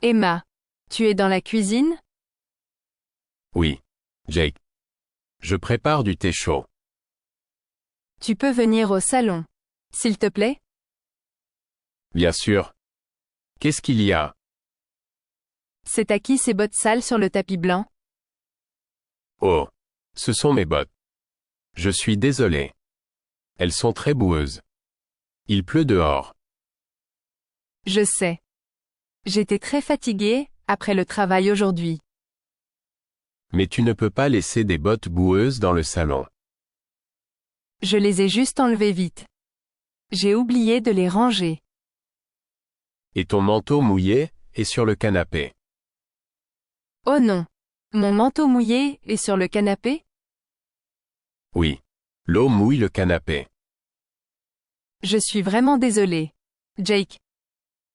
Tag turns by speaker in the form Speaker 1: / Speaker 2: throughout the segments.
Speaker 1: Emma, tu es dans la cuisine?
Speaker 2: Oui. Jake. Je prépare du thé chaud.
Speaker 1: Tu peux venir au salon, s'il te plaît?
Speaker 2: Bien sûr. Qu'est-ce qu'il y a?
Speaker 1: C'est à qui ces bottes sales sur le tapis blanc?
Speaker 2: Oh. Ce sont mes bottes. Je suis désolé. Elles sont très boueuses. Il pleut dehors.
Speaker 1: Je sais. J'étais très fatiguée, après le travail aujourd'hui.
Speaker 2: Mais tu ne peux pas laisser des bottes boueuses dans le salon.
Speaker 1: Je les ai juste enlevées vite. J'ai oublié de les ranger.
Speaker 2: Et ton manteau mouillé est sur le canapé.
Speaker 1: Oh non. Mon manteau mouillé est sur le canapé?
Speaker 2: Oui. L'eau mouille le canapé.
Speaker 1: Je suis vraiment désolée. Jake.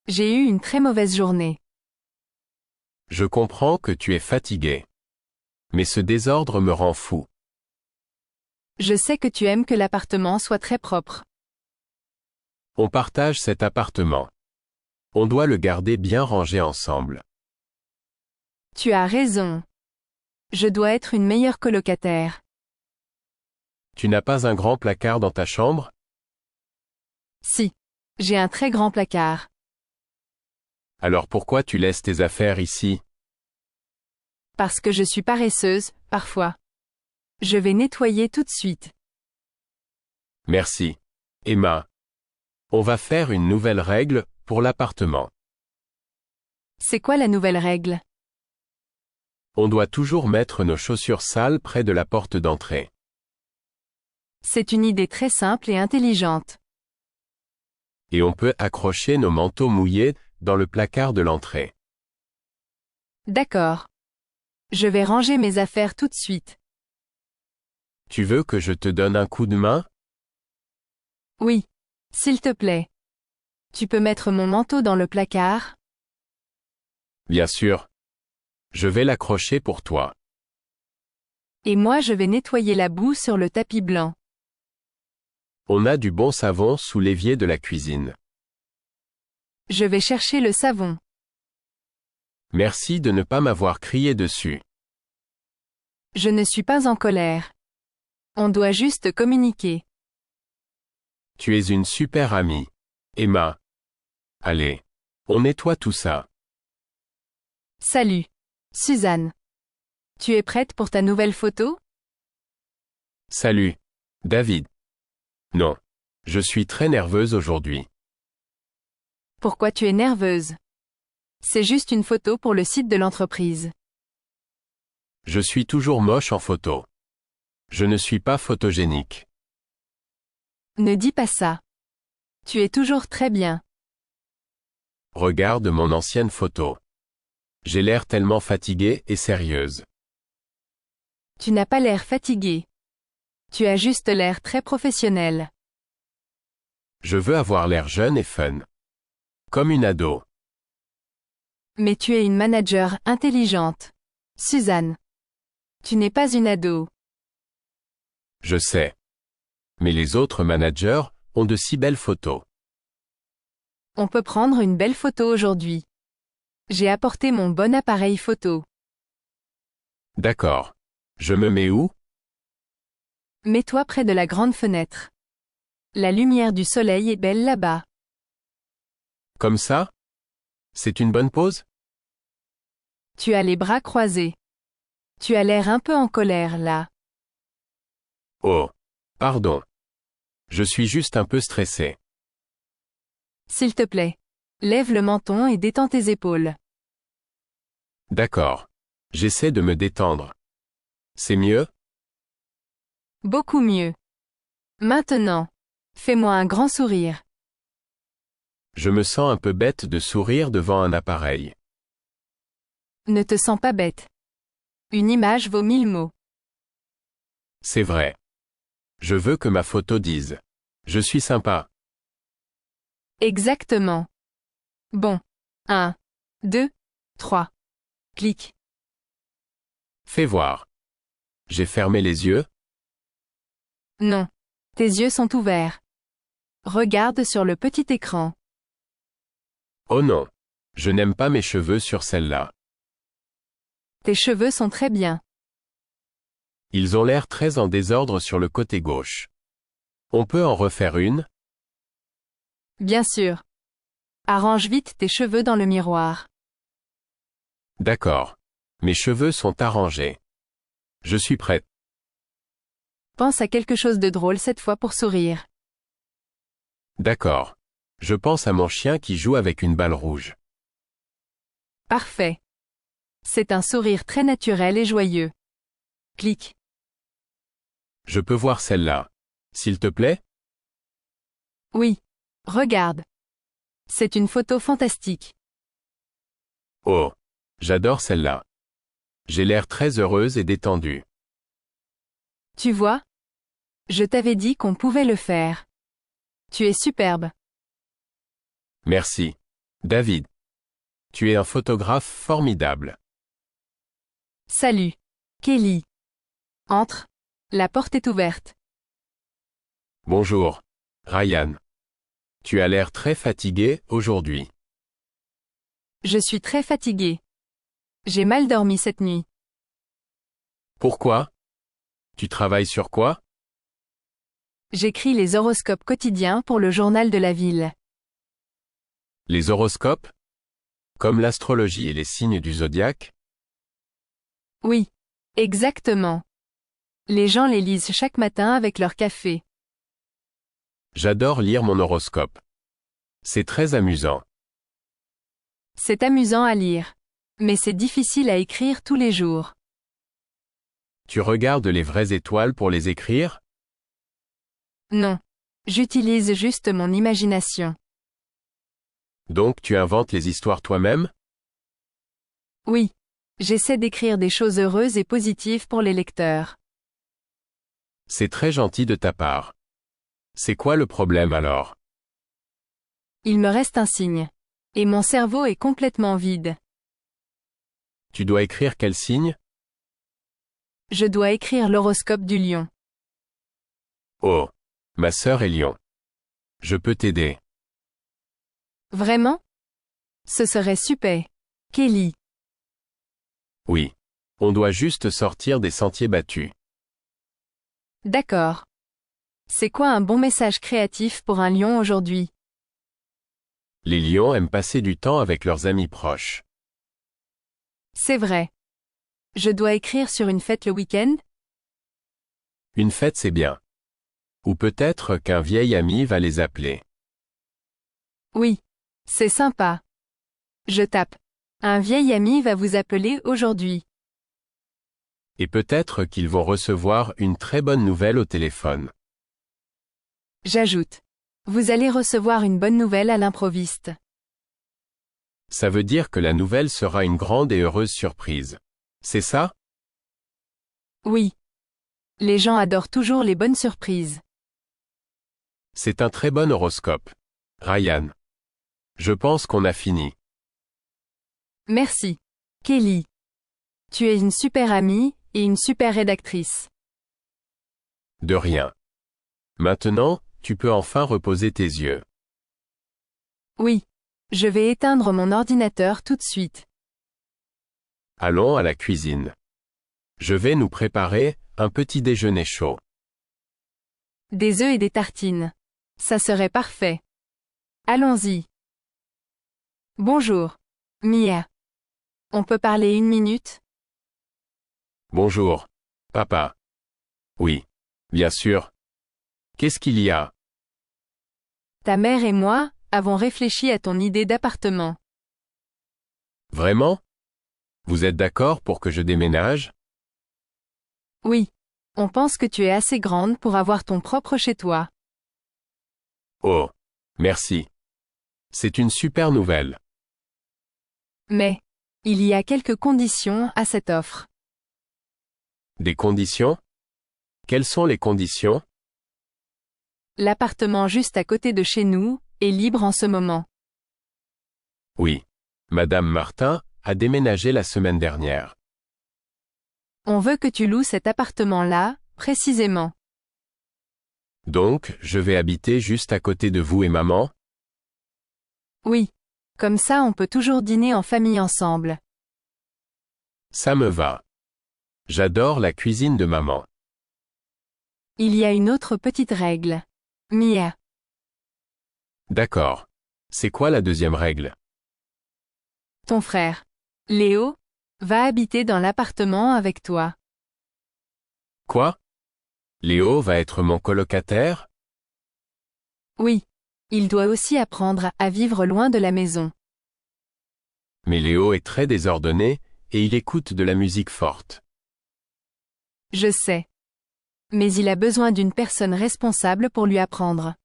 Speaker 1: J'ai eu une très mauvaise journée.
Speaker 2: Je comprends que tu es fatigué. Mais ce désordre me rend fou.
Speaker 1: Je sais que tu aimes que l'appartement soit très propre.
Speaker 2: On partage cet appartement. On doit le garder bien rangé ensemble.
Speaker 1: Tu as raison. Je dois être une meilleure colocataire.
Speaker 2: Tu n'as pas un grand placard dans ta chambre?
Speaker 1: Si. J'ai un très grand placard.
Speaker 2: Alors pourquoi tu laisses tes affaires ici?
Speaker 1: Parce que je suis paresseuse, parfois. Je vais nettoyer tout de suite.
Speaker 2: Merci. Emma. On va faire une nouvelle règle pour l'appartement.
Speaker 1: C'est quoi la nouvelle règle?
Speaker 2: On doit toujours mettre nos chaussures sales près de la porte d'entrée.
Speaker 1: C'est une idée très simple et intelligente.
Speaker 2: Et on peut accrocher nos manteaux mouillés dans le placard de l'entrée.
Speaker 1: D'accord. Je vais ranger mes affaires tout de suite.
Speaker 2: Tu veux que je te donne un coup de main?
Speaker 1: Oui. S'il te plaît. Tu peux mettre mon manteau dans le placard?
Speaker 2: Bien sûr. Je vais l'accrocher pour toi.
Speaker 1: Et moi je vais nettoyer la boue sur le tapis blanc.
Speaker 2: On a du bon savon sous l'évier de la cuisine.
Speaker 1: Je vais chercher le savon.
Speaker 2: Merci de ne pas m'avoir crié dessus.
Speaker 1: Je ne suis pas en colère. On doit juste communiquer.
Speaker 2: Tu es une super amie. Emma. Allez. On nettoie tout ça.
Speaker 1: Salut. Suzanne. Tu es prête pour ta nouvelle photo?
Speaker 2: Salut. David. Non. Je suis très nerveuse aujourd'hui.
Speaker 1: Pourquoi tu es nerveuse? C'est juste une photo pour le site de l'entreprise.
Speaker 2: Je suis toujours moche en photo. Je ne suis pas photogénique.
Speaker 1: Ne dis pas ça. Tu es toujours très bien.
Speaker 2: Regarde mon ancienne photo. J'ai l'air tellement fatiguée et sérieuse.
Speaker 1: Tu n'as pas l'air fatigué. Tu as juste l'air très professionnel.
Speaker 2: Je veux avoir l'air jeune et fun. Comme une ado.
Speaker 1: Mais tu es une manager intelligente. Suzanne. Tu n'es pas une ado.
Speaker 2: Je sais. Mais les autres managers ont de si belles photos.
Speaker 1: On peut prendre une belle photo aujourd'hui. J'ai apporté mon bon appareil photo.
Speaker 2: D'accord. Je me mets où?
Speaker 1: Mets-toi près de la grande fenêtre. La lumière du soleil est belle là-bas.
Speaker 2: Comme ça? C'est une bonne pose?
Speaker 1: Tu as les bras croisés. Tu as l'air un peu en colère là.
Speaker 2: Oh. Pardon. Je suis juste un peu stressé.
Speaker 1: S'il te plaît. Lève le menton et détends tes épaules.
Speaker 2: D'accord. J'essaie de me détendre. C'est mieux?
Speaker 1: Beaucoup mieux. Maintenant. Fais-moi un grand sourire.
Speaker 2: Je me sens un peu bête de sourire devant un appareil.
Speaker 1: Ne te sens pas bête. Une image vaut 1000 mots.
Speaker 2: C'est vrai. Je veux que ma photo dise. Je suis sympa.
Speaker 1: Exactement. Bon. 1, 2, 3. Clique.
Speaker 2: Fais voir. J'ai fermé les yeux?
Speaker 1: Non. Tes yeux sont ouverts. Regarde sur le petit écran.
Speaker 2: Oh non. Je n'aime pas mes cheveux sur celle-là.
Speaker 1: Tes cheveux sont très bien.
Speaker 2: Ils ont l'air très en désordre sur le côté gauche. On peut en refaire une?
Speaker 1: Bien sûr. Arrange vite tes cheveux dans le miroir.
Speaker 2: D'accord. Mes cheveux sont arrangés. Je suis prête.
Speaker 1: Pense à quelque chose de drôle cette fois pour sourire.
Speaker 2: D'accord. Je pense à mon chien qui joue avec une balle rouge.
Speaker 1: Parfait. C'est un sourire très naturel et joyeux. Clique.
Speaker 2: Je peux voir celle-là. S'il te plaît?
Speaker 1: Oui. Regarde. C'est une photo fantastique.
Speaker 2: Oh. J'adore celle-là. J'ai l'air très heureuse et détendue.
Speaker 1: Tu vois? Je t'avais dit qu'on pouvait le faire. Tu es superbe.
Speaker 2: Merci. David. Tu es un photographe formidable.
Speaker 1: Salut. Kelly. Entre. La porte est ouverte.
Speaker 2: Bonjour. Ryan. Tu as l'air très fatigué aujourd'hui.
Speaker 1: Je suis très fatiguée. J'ai mal dormi cette nuit.
Speaker 2: Pourquoi? Tu travailles sur quoi?
Speaker 1: J'écris les horoscopes quotidiens pour le journal de la ville.
Speaker 2: Les horoscopes? Comme l'astrologie et les signes du zodiaque?
Speaker 1: Oui. Exactement. Les gens les lisent chaque matin avec leur café.
Speaker 2: J'adore lire mon horoscope. C'est très amusant.
Speaker 1: C'est amusant à lire. Mais c'est difficile à écrire tous les jours.
Speaker 2: Tu regardes les vraies étoiles pour les écrire?
Speaker 1: Non. J'utilise juste mon imagination.
Speaker 2: Donc tu inventes les histoires toi-même?
Speaker 1: Oui. J'essaie d'écrire des choses heureuses et positives pour les lecteurs.
Speaker 2: C'est très gentil de ta part. C'est quoi le problème alors?
Speaker 1: Il me reste un signe. Et mon cerveau est complètement vide.
Speaker 2: Tu dois écrire quel signe?
Speaker 1: Je dois écrire l'horoscope du lion.
Speaker 2: Oh. Ma sœur est lion. Je peux t'aider.
Speaker 1: Vraiment? Ce serait super. Kelly.
Speaker 2: Oui. On doit juste sortir des sentiers battus.
Speaker 1: D'accord. C'est quoi un bon message créatif pour un lion aujourd'hui?
Speaker 2: Les lions aiment passer du temps avec leurs amis proches.
Speaker 1: C'est vrai. Je dois écrire sur une fête le week-end?
Speaker 2: Une fête c'est bien. Ou peut-être qu'un vieil ami va les appeler.
Speaker 1: Oui. C'est sympa. Je tape. Un vieil ami va vous appeler aujourd'hui.
Speaker 2: Et peut-être qu'ils vont recevoir une très bonne nouvelle au téléphone.
Speaker 1: J'ajoute. Vous allez recevoir une bonne nouvelle à l'improviste.
Speaker 2: Ça veut dire que la nouvelle sera une grande et heureuse surprise. C'est ça?
Speaker 1: Oui. Les gens adorent toujours les bonnes surprises.
Speaker 2: C'est un très bon horoscope. Ryan. Je pense qu'on a fini.
Speaker 1: Merci. Kelly. Tu es une super amie, et une super rédactrice.
Speaker 2: De rien. Maintenant, tu peux enfin reposer tes yeux.
Speaker 1: Oui. Je vais éteindre mon ordinateur tout de suite.
Speaker 2: Allons à la cuisine. Je vais nous préparer un petit déjeuner chaud.
Speaker 1: Des œufs et des tartines. Ça serait parfait. Allons-y. Bonjour. Mia. On peut parler une minute?
Speaker 2: Bonjour. Papa. Oui. Bien sûr. Qu'est-ce qu'il y a?
Speaker 1: Ta mère et moi avons réfléchi à ton idée d'appartement.
Speaker 2: Vraiment? Vous êtes d'accord pour que je déménage?
Speaker 1: Oui. On pense que tu es assez grande pour avoir ton propre chez toi.
Speaker 2: Oh. Merci. C'est une super nouvelle.
Speaker 1: Mais, il y a quelques conditions à cette offre.
Speaker 2: Des conditions? Quelles sont les conditions?
Speaker 1: L'appartement juste à côté de chez nous est libre en ce moment.
Speaker 2: Oui. Madame Martin a déménagé la semaine dernière.
Speaker 1: On veut que tu loues cet appartement-là, précisément.
Speaker 2: Donc, je vais habiter juste à côté de vous et maman?
Speaker 1: Oui. Comme ça on peut toujours dîner en famille ensemble.
Speaker 2: Ça me va. J'adore la cuisine de maman.
Speaker 1: Il y a une autre petite règle. Mia.
Speaker 2: D'accord. C'est quoi la deuxième règle?
Speaker 1: Ton frère, Léo, va habiter dans l'appartement avec toi.
Speaker 2: Quoi? Léo va être mon colocataire?
Speaker 1: Oui. Il doit aussi apprendre à vivre loin de la maison.
Speaker 2: Mais Léo est très désordonné, et il écoute de la musique forte.
Speaker 1: Je sais. Mais il a besoin d'une personne responsable pour lui apprendre.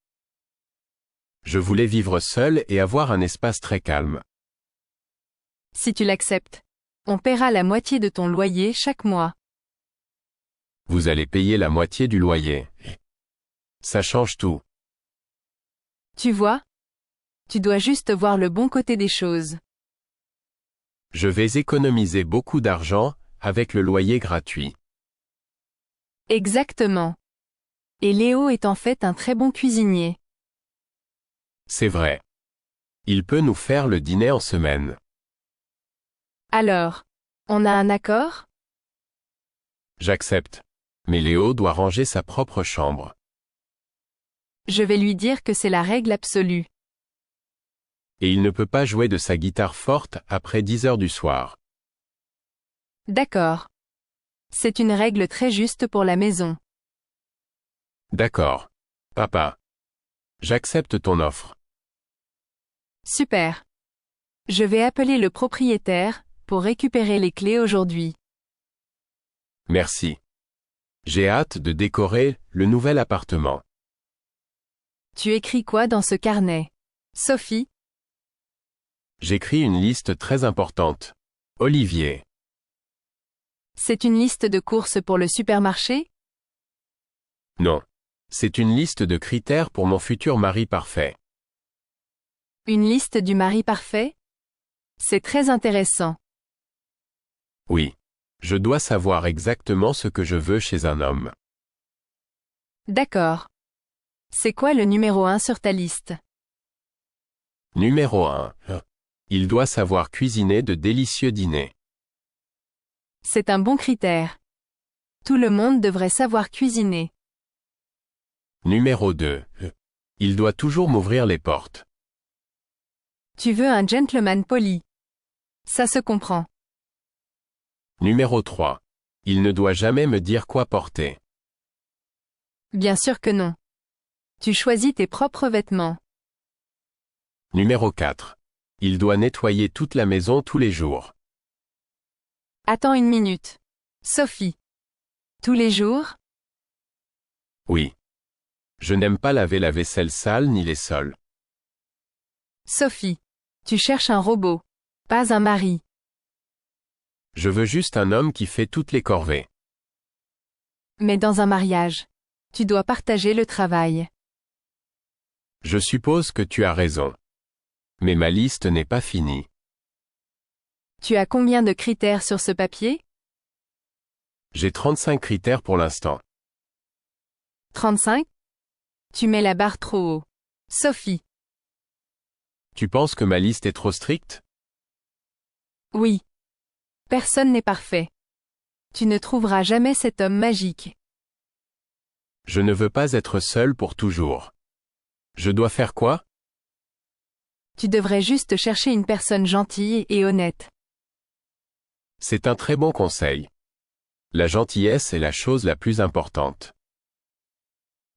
Speaker 2: Je voulais vivre seul et avoir un espace très calme.
Speaker 1: Si tu l'acceptes, on paiera la moitié de ton loyer chaque mois.
Speaker 2: Vous allez payer la moitié du loyer. Ça change tout.
Speaker 1: Tu vois? Tu dois juste voir le bon côté des choses.
Speaker 2: Je vais économiser beaucoup d'argent, avec le loyer gratuit.
Speaker 1: Exactement. Et Léo est en fait un très bon cuisinier.
Speaker 2: C'est vrai. Il peut nous faire le dîner en semaine.
Speaker 1: Alors, on a un accord?
Speaker 2: J'accepte. Mais Léo doit ranger sa propre chambre.
Speaker 1: Je vais lui dire que c'est la règle absolue.
Speaker 2: Et il ne peut pas jouer de sa guitare forte après 10 heures du soir.
Speaker 1: D'accord. C'est une règle très juste pour la maison.
Speaker 2: D'accord. Papa. J'accepte ton offre.
Speaker 1: Super. Je vais appeler le propriétaire pour récupérer les clés aujourd'hui.
Speaker 2: Merci. J'ai hâte de décorer le nouvel appartement.
Speaker 1: Tu écris quoi dans ce carnet? Sophie?
Speaker 2: J'écris une liste très importante. Olivier.
Speaker 1: C'est une liste de courses pour le supermarché?
Speaker 2: Non. C'est une liste de critères pour mon futur mari parfait.
Speaker 1: Une liste du mari parfait? C'est très intéressant.
Speaker 2: Oui. Je dois savoir exactement ce que je veux chez un homme.
Speaker 1: D'accord. C'est quoi le numéro 1 sur ta liste?
Speaker 2: Numéro 1. Il doit savoir cuisiner de délicieux dîners.
Speaker 1: C'est un bon critère. Tout le monde devrait savoir cuisiner.
Speaker 2: Numéro 2. Il doit toujours m'ouvrir les portes.
Speaker 1: Tu veux un gentleman poli. Ça se comprend.
Speaker 2: Numéro 3. Il ne doit jamais me dire quoi porter.
Speaker 1: Bien sûr que non. Tu choisis tes propres vêtements.
Speaker 2: Numéro 4. Il doit nettoyer toute la maison tous les jours.
Speaker 1: Attends une minute. Sophie. Tous les jours?
Speaker 2: Oui. Je n'aime pas laver la vaisselle sale ni les sols.
Speaker 1: Sophie. Tu cherches un robot. Pas un mari.
Speaker 2: Je veux juste un homme qui fait toutes les corvées.
Speaker 1: Mais dans un mariage, tu dois partager le travail.
Speaker 2: Je suppose que tu as raison. Mais ma liste n'est pas finie.
Speaker 1: Tu as combien de critères sur ce papier?
Speaker 2: J'ai 35 critères pour l'instant.
Speaker 1: 35? Tu mets la barre trop haut. Sophie.
Speaker 2: Tu penses que ma liste est trop stricte?
Speaker 1: Oui. Personne n'est parfait. Tu ne trouveras jamais cet homme magique.
Speaker 2: Je ne veux pas être seul pour toujours. Je dois faire quoi?
Speaker 1: Tu devrais juste chercher une personne gentille et honnête.
Speaker 2: C'est un très bon conseil. La gentillesse est la chose la plus importante.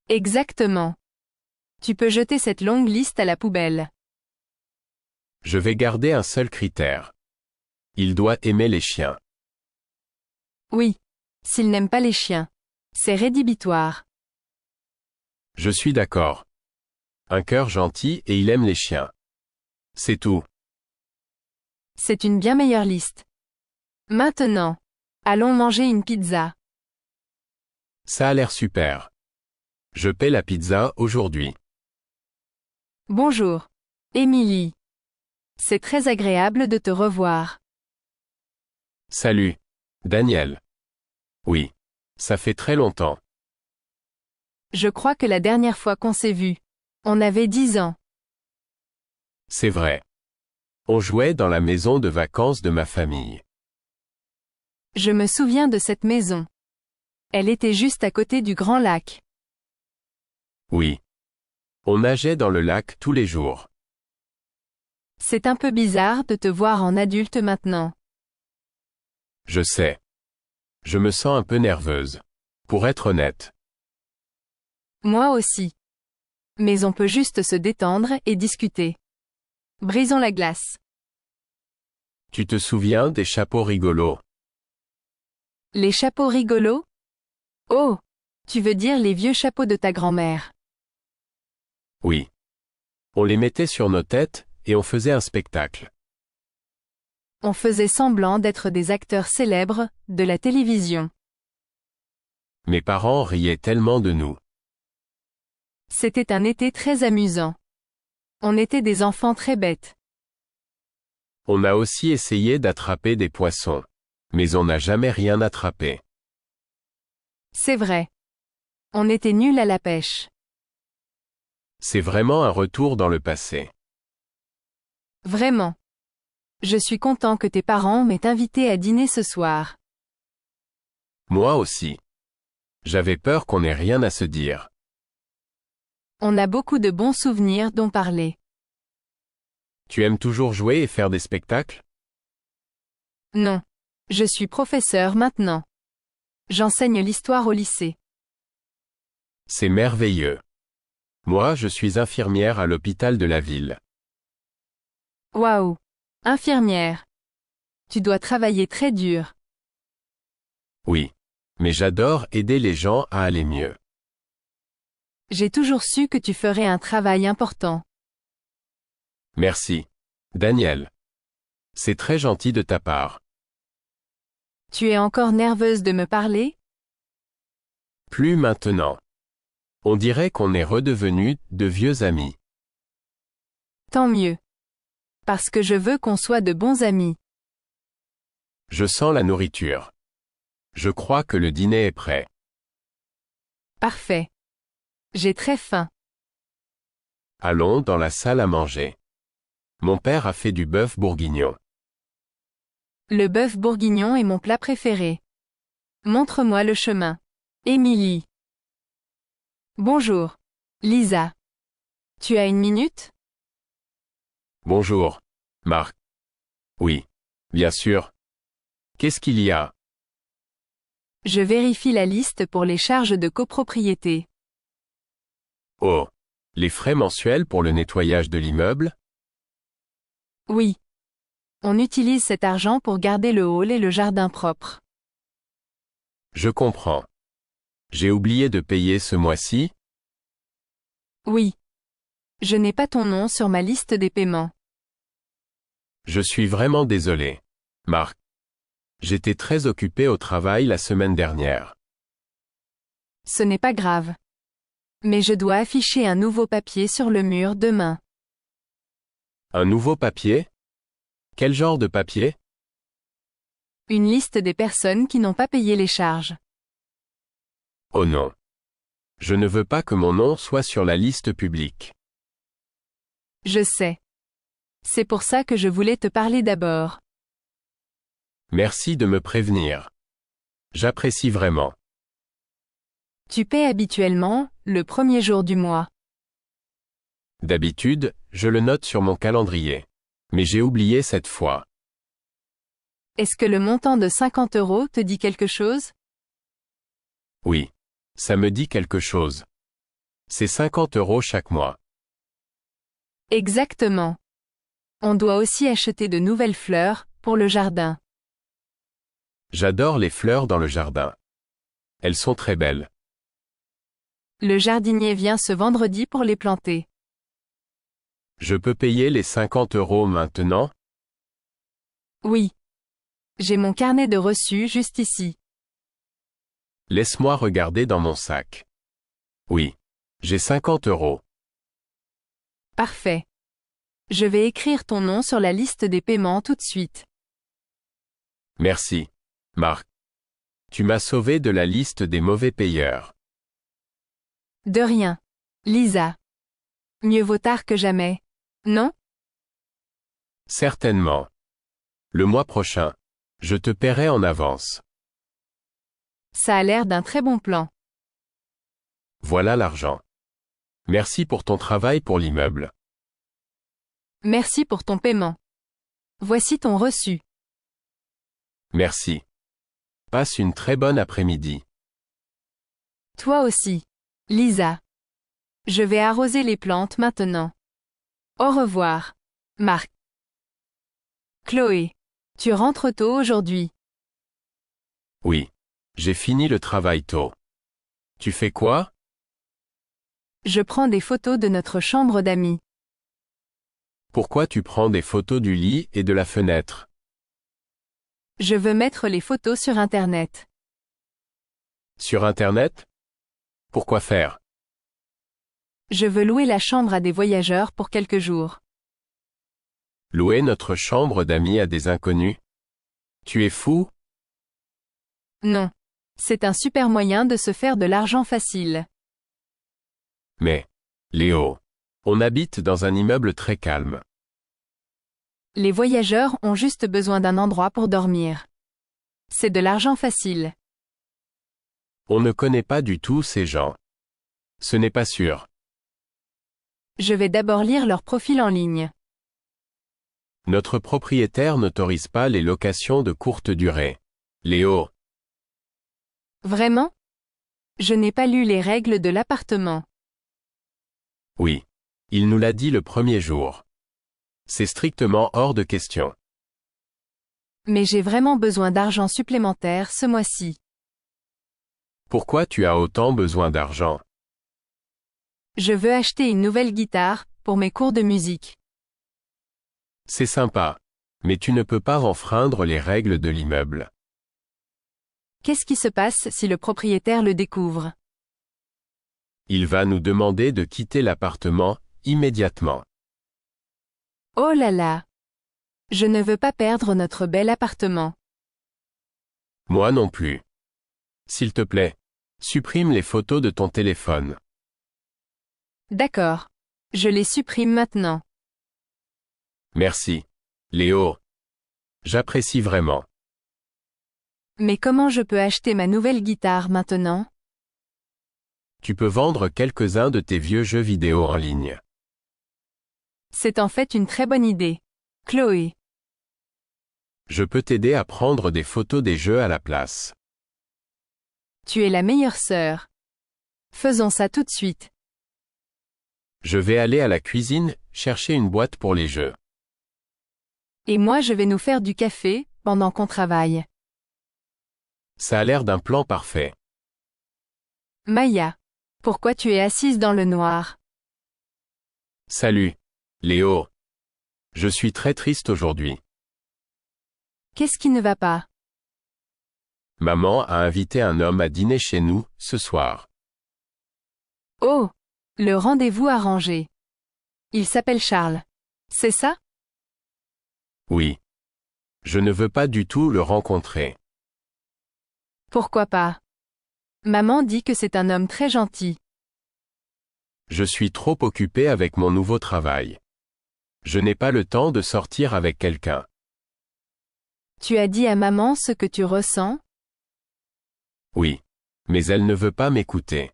Speaker 1: Exactement. Tu peux jeter cette longue liste à la poubelle.
Speaker 2: Je vais garder un seul critère. Il doit aimer les chiens.
Speaker 1: Oui. S'il n'aime pas les chiens. C'est rédhibitoire.
Speaker 2: Je suis d'accord. Un cœur gentil et il aime les chiens. C'est tout.
Speaker 1: C'est une bien meilleure liste. Maintenant. Allons manger une pizza.
Speaker 2: Ça a l'air super. Je paie la pizza aujourd'hui.
Speaker 1: Bonjour. Émilie. C'est très agréable de te revoir.
Speaker 2: Salut. Daniel. Oui. Ça fait très longtemps.
Speaker 1: Je crois que la dernière fois qu'on s'est vu, on avait 10 ans.
Speaker 2: C'est vrai. On jouait dans la maison de vacances de ma famille.
Speaker 1: Je me souviens de cette maison. Elle était juste à côté du grand lac.
Speaker 2: Oui. On nageait dans le lac tous les jours.
Speaker 1: C'est un peu bizarre de te voir en adulte maintenant.
Speaker 2: Je sais. Je me sens un peu nerveuse. Pour être honnête.
Speaker 1: Moi aussi. Mais on peut juste se détendre et discuter. Brisons la glace.
Speaker 2: Tu te souviens des chapeaux rigolos?
Speaker 1: Les chapeaux rigolos? Oh! Tu veux dire les vieux chapeaux de ta grand-mère.
Speaker 2: Oui. On les mettait sur nos têtes, et on faisait un spectacle.
Speaker 1: On faisait semblant d'être des acteurs célèbres, de la télévision.
Speaker 2: Mes parents riaient tellement de nous.
Speaker 1: C'était un été très amusant. On était des enfants très bêtes.
Speaker 2: On a aussi essayé d'attraper des poissons. Mais on n'a jamais rien attrapé.
Speaker 1: C'est vrai. On était nuls à la pêche.
Speaker 2: C'est vraiment un retour dans le passé.
Speaker 1: Vraiment. Je suis content que tes parents m'aient invité à dîner ce soir.
Speaker 2: Moi aussi. J'avais peur qu'on n'ait rien à se dire.
Speaker 1: On a beaucoup de bons souvenirs dont parler.
Speaker 2: Tu aimes toujours jouer et faire des spectacles?
Speaker 1: Non. Je suis professeur maintenant. J'enseigne l'histoire au lycée.
Speaker 2: C'est merveilleux. Moi, je suis infirmière à l'hôpital de la ville.
Speaker 1: Waouh. Infirmière. Tu dois travailler très dur.
Speaker 2: Oui. Mais j'adore aider les gens à aller mieux.
Speaker 1: J'ai toujours su que tu ferais un travail important.
Speaker 2: Merci. Daniel. C'est très gentil de ta part.
Speaker 1: Tu es encore nerveuse de me parler?
Speaker 2: Plus maintenant. On dirait qu'on est redevenus de vieux amis.
Speaker 1: Tant mieux. Parce que je veux qu'on soit de bons amis.
Speaker 2: Je sens la nourriture. Je crois que le dîner est prêt.
Speaker 1: Parfait. J'ai très faim.
Speaker 2: Allons dans la salle à manger. Mon père a fait du bœuf bourguignon.
Speaker 1: Le bœuf bourguignon est mon plat préféré. Montre-moi le chemin. Émilie. Bonjour. Lisa. Tu as une minute?
Speaker 2: Bonjour. Marc. Oui. Bien sûr. Qu'est-ce qu'il y a?
Speaker 1: Je vérifie la liste pour les charges de copropriété.
Speaker 2: Oh. Les frais mensuels pour le nettoyage de l'immeuble?
Speaker 1: Oui. On utilise cet argent pour garder le hall et le jardin propres.
Speaker 2: Je comprends. J'ai oublié de payer ce mois-ci?
Speaker 1: Oui. Je n'ai pas ton nom sur ma liste des paiements.
Speaker 2: Je suis vraiment désolé. Marc. J'étais très occupé au travail la semaine dernière.
Speaker 1: Ce n'est pas grave. Mais je dois afficher un nouveau papier sur le mur demain.
Speaker 2: Un nouveau papier? Quel genre de papier?
Speaker 1: Une liste des personnes qui n'ont pas payé les charges.
Speaker 2: Oh non. Je ne veux pas que mon nom soit sur la liste publique.
Speaker 1: Je sais. C'est pour ça que je voulais te parler d'abord.
Speaker 2: Merci de me prévenir. J'apprécie vraiment.
Speaker 1: Tu paies habituellement, le premier jour du mois.
Speaker 2: D'habitude, je le note sur mon calendrier. Mais j'ai oublié cette fois.
Speaker 1: Est-ce que le montant de 50 € te dit quelque chose?
Speaker 2: Oui. Ça me dit quelque chose. C'est 50 € chaque mois.
Speaker 1: Exactement. On doit aussi acheter de nouvelles fleurs, pour le jardin.
Speaker 2: J'adore les fleurs dans le jardin. Elles sont très belles.
Speaker 1: Le jardinier vient ce vendredi pour les planter.
Speaker 2: Je peux payer les 50 € maintenant?
Speaker 1: Oui. J'ai mon carnet de reçus juste ici.
Speaker 2: Laisse-moi regarder dans mon sac. Oui. J'ai 50 €.
Speaker 1: Parfait. Je vais écrire ton nom sur la liste des paiements tout de suite.
Speaker 2: Merci. Marc. Tu m'as sauvé de la liste des mauvais payeurs.
Speaker 1: De rien. Lisa. Mieux vaut tard que jamais. Non?
Speaker 2: Certainement. Le mois prochain. Je te paierai en avance.
Speaker 1: Ça a l'air d'un très bon plan.
Speaker 2: Voilà l'argent. Merci pour ton travail pour l'immeuble.
Speaker 1: Merci pour ton paiement. Voici ton reçu.
Speaker 2: Merci. Passe une très bonne après-midi.
Speaker 1: Toi aussi. Lisa. Je vais arroser les plantes maintenant. Au revoir. Marc. Chloé. Tu rentres tôt aujourd'hui.
Speaker 2: Oui. J'ai fini le travail tôt. Tu fais quoi?
Speaker 1: Je prends des photos de notre chambre d'amis.
Speaker 2: Pourquoi tu prends des photos du lit et de la fenêtre?
Speaker 1: Je veux mettre les photos sur Internet.
Speaker 2: Sur Internet? Pourquoi faire?
Speaker 1: Je veux louer la chambre à des voyageurs pour quelques jours.
Speaker 2: Louer notre chambre d'amis à des inconnus? Tu es fou?
Speaker 1: Non. C'est un super moyen de se faire de l'argent facile.
Speaker 2: Mais, Léo, on habite dans un immeuble très calme.
Speaker 1: Les voyageurs ont juste besoin d'un endroit pour dormir. C'est de l'argent facile.
Speaker 2: On ne connaît pas du tout ces gens. Ce n'est pas sûr.
Speaker 1: Je vais d'abord lire leur profil en ligne.
Speaker 2: Notre propriétaire n'autorise pas les locations de courte durée. Léo,
Speaker 1: Vraiment? Je n'ai pas lu les règles de l'appartement.
Speaker 2: oui. Il nous l'a dit le premier jour. C'est strictement hors de question.
Speaker 1: Mais j'ai vraiment besoin d'argent supplémentaire ce mois-ci.
Speaker 2: Pourquoi tu as autant besoin d'argent?
Speaker 1: Je veux acheter une nouvelle guitare, pour mes cours de musique.
Speaker 2: C'est sympa. Mais tu ne peux pas enfreindre les règles de l'immeuble.
Speaker 1: Qu'est-ce qui se passe si le propriétaire le découvre?
Speaker 2: Il va nous demander de quitter l'appartement, immédiatement.
Speaker 1: Oh là là! Je ne veux pas perdre notre bel appartement.
Speaker 2: Moi non plus. S'il te plaît, supprime les photos de ton téléphone.
Speaker 1: D'accord. Je les supprime maintenant.
Speaker 2: Merci. Léo. J'apprécie vraiment.
Speaker 1: Mais comment je peux acheter ma nouvelle guitare maintenant?
Speaker 2: Tu peux vendre quelques-uns de tes vieux jeux vidéo en ligne.
Speaker 1: C'est en fait une très bonne idée. Chloé.
Speaker 2: Je peux t'aider à prendre des photos des jeux à la place.
Speaker 1: Tu es la meilleure sœur. Faisons ça tout de suite.
Speaker 2: Je vais aller à la cuisine, chercher une boîte pour les jeux.
Speaker 1: Et moi je vais nous faire du café, pendant qu'on travaille.
Speaker 2: Ça a l'air d'un plan parfait.
Speaker 1: Maya. Pourquoi tu es assise dans le noir?
Speaker 2: Salut. Léo. Je suis très triste aujourd'hui.
Speaker 1: Qu'est-ce qui ne va pas?
Speaker 2: Maman a invité un homme à dîner chez nous, ce soir.
Speaker 1: Oh! Le rendez-vous arrangé. Il s'appelle Charles. C'est ça?
Speaker 2: Oui. Je ne veux pas du tout le rencontrer.
Speaker 1: Pourquoi pas? Maman dit que c'est un homme très gentil.
Speaker 2: Je suis trop occupé avec mon nouveau travail. Je n'ai pas le temps de sortir avec quelqu'un.
Speaker 1: Tu as dit à maman ce que tu ressens?
Speaker 2: Oui. Mais elle ne veut pas m'écouter.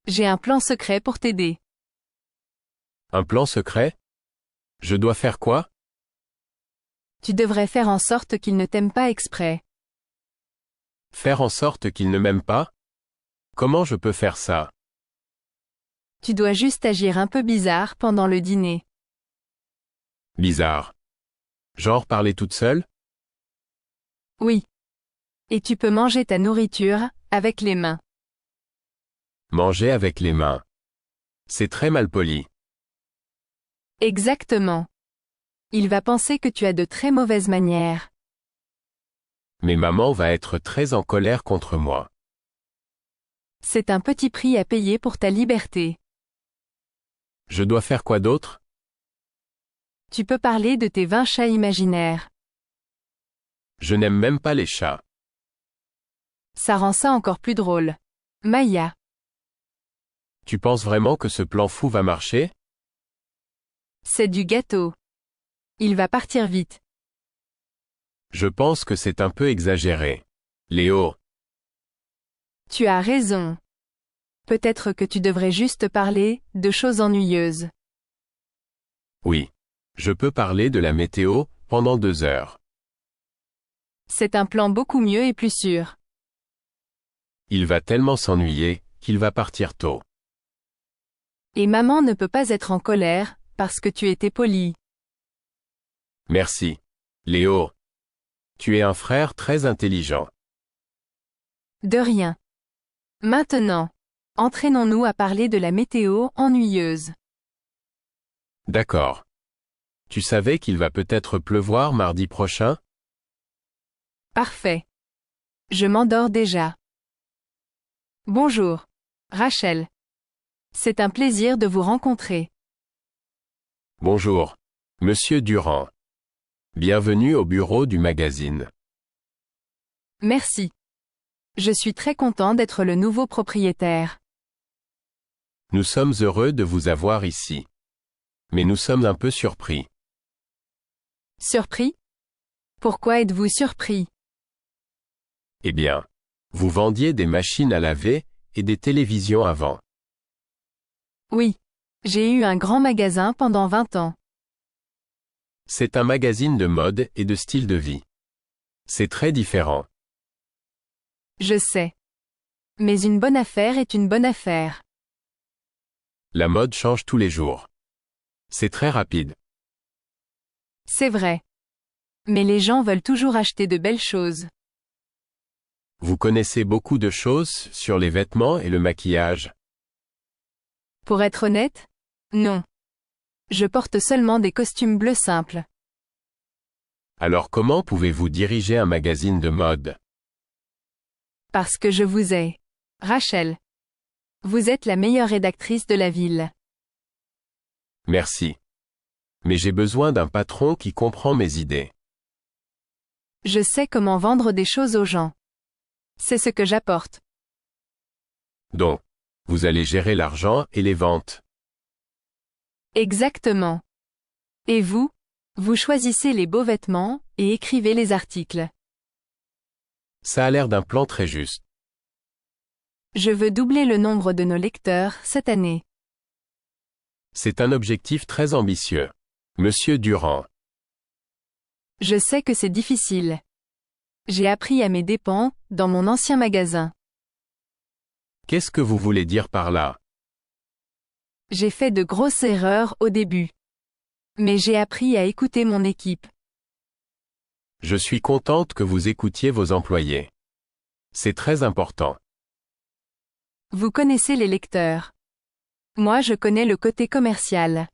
Speaker 1: J'ai un plan secret pour t'aider.
Speaker 2: Un plan secret? Je dois faire quoi?
Speaker 1: Tu devrais faire en sorte qu'il ne t'aime pas exprès.
Speaker 2: Faire en sorte qu'il ne m'aime pas? Comment je peux faire ça?
Speaker 1: Tu dois juste agir un peu bizarre pendant le dîner.
Speaker 2: Bizarre. Genre parler toute seule?
Speaker 1: Oui. Et tu peux manger ta nourriture, avec les mains.
Speaker 2: Manger avec les mains. C'est très malpoli.
Speaker 1: Exactement. Il va penser que tu as de très mauvaises manières.
Speaker 2: Mais maman va être très en colère contre moi.
Speaker 1: C'est un petit prix à payer pour ta liberté.
Speaker 2: Je dois faire quoi d'autre?
Speaker 1: Tu peux parler de tes 20 chats imaginaires.
Speaker 2: Je n'aime même pas les chats.
Speaker 1: Ça rend ça encore plus drôle. Maya.
Speaker 2: Tu penses vraiment que ce plan fou va marcher?
Speaker 1: C'est du gâteau. Il va partir vite.
Speaker 2: Je pense que c'est un peu exagéré. Léo,
Speaker 1: Tu as raison. Peut-être que tu devrais juste parler de choses ennuyeuses.
Speaker 2: oui. Je peux parler de la météo pendant 2 heures.
Speaker 1: C'est un plan beaucoup mieux et plus sûr.
Speaker 2: Il va tellement s'ennuyer qu'il va partir tôt.
Speaker 1: Et maman ne peut pas être en colère, parce que tu étais poli.
Speaker 2: Merci. Léo. Tu es un frère très intelligent.
Speaker 1: De rien. Maintenant, entraînons-nous à parler de la météo ennuyeuse.
Speaker 2: D'accord. Tu savais qu'il va peut-être pleuvoir mardi prochain?
Speaker 1: Parfait. Je m'endors déjà. Bonjour, Rachel. C'est un plaisir de vous rencontrer.
Speaker 2: Bonjour, Monsieur Durand. Bienvenue au bureau du magazine.
Speaker 1: Merci. Je suis très content d'être le nouveau propriétaire.
Speaker 2: Nous sommes heureux de vous avoir ici. Mais nous sommes un peu surpris.
Speaker 1: Surpris? Pourquoi êtes-vous surpris?
Speaker 2: Eh bien, vous vendiez des machines à laver et des télévisions avant.
Speaker 1: Oui. J'ai eu un grand magasin pendant 20 ans.
Speaker 2: C'est un magazine de mode et de style de vie. C'est très différent.
Speaker 1: Je sais. Mais une bonne affaire est une bonne affaire.
Speaker 2: La mode change tous les jours. C'est très rapide.
Speaker 1: C'est vrai. Mais les gens veulent toujours acheter de belles choses.
Speaker 2: Vous connaissez beaucoup de choses sur les vêtements et le maquillage.
Speaker 1: Pour être honnête? Non. Je porte seulement des costumes bleus simples.
Speaker 2: Alors comment pouvez-vous diriger un magazine de mode?
Speaker 1: Parce que je vous ai. Rachel. Vous êtes la meilleure rédactrice de la ville.
Speaker 2: Merci. Mais j'ai besoin d'un patron qui comprend mes idées.
Speaker 1: Je sais comment vendre des choses aux gens. C'est ce que j'apporte.
Speaker 2: Donc, vous allez gérer l'argent et les ventes.
Speaker 1: Exactement. Et vous? Vous choisissez les beaux vêtements et écrivez les articles.
Speaker 2: Ça a l'air d'un plan très juste.
Speaker 1: Je veux doubler le nombre de nos lecteurs cette année.
Speaker 2: C'est un objectif très ambitieux. Monsieur Durand.
Speaker 1: Je sais que c'est difficile. J'ai appris à mes dépens, dans mon ancien magasin.
Speaker 2: Qu'est-ce que vous voulez dire par là?
Speaker 1: J'ai fait de grosses erreurs au début. Mais j'ai appris à écouter mon équipe.
Speaker 2: Je suis contente que vous écoutiez vos employés. C'est très important.
Speaker 1: Vous connaissez les lecteurs. Moi je connais le côté commercial.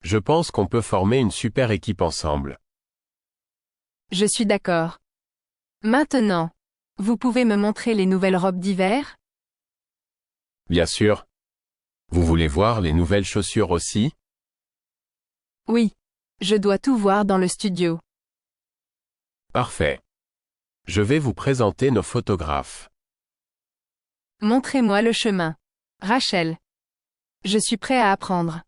Speaker 2: Je pense qu'on peut former une super équipe ensemble.
Speaker 1: Je suis d'accord. Maintenant, vous pouvez me montrer les nouvelles robes d'hiver?
Speaker 2: Bien sûr. Vous voulez voir les nouvelles chaussures aussi?
Speaker 1: Oui. Je dois tout voir dans le studio.
Speaker 2: Parfait. Je vais vous présenter nos photographes.
Speaker 1: Montrez-moi le chemin. Rachel. Je suis prêt à apprendre.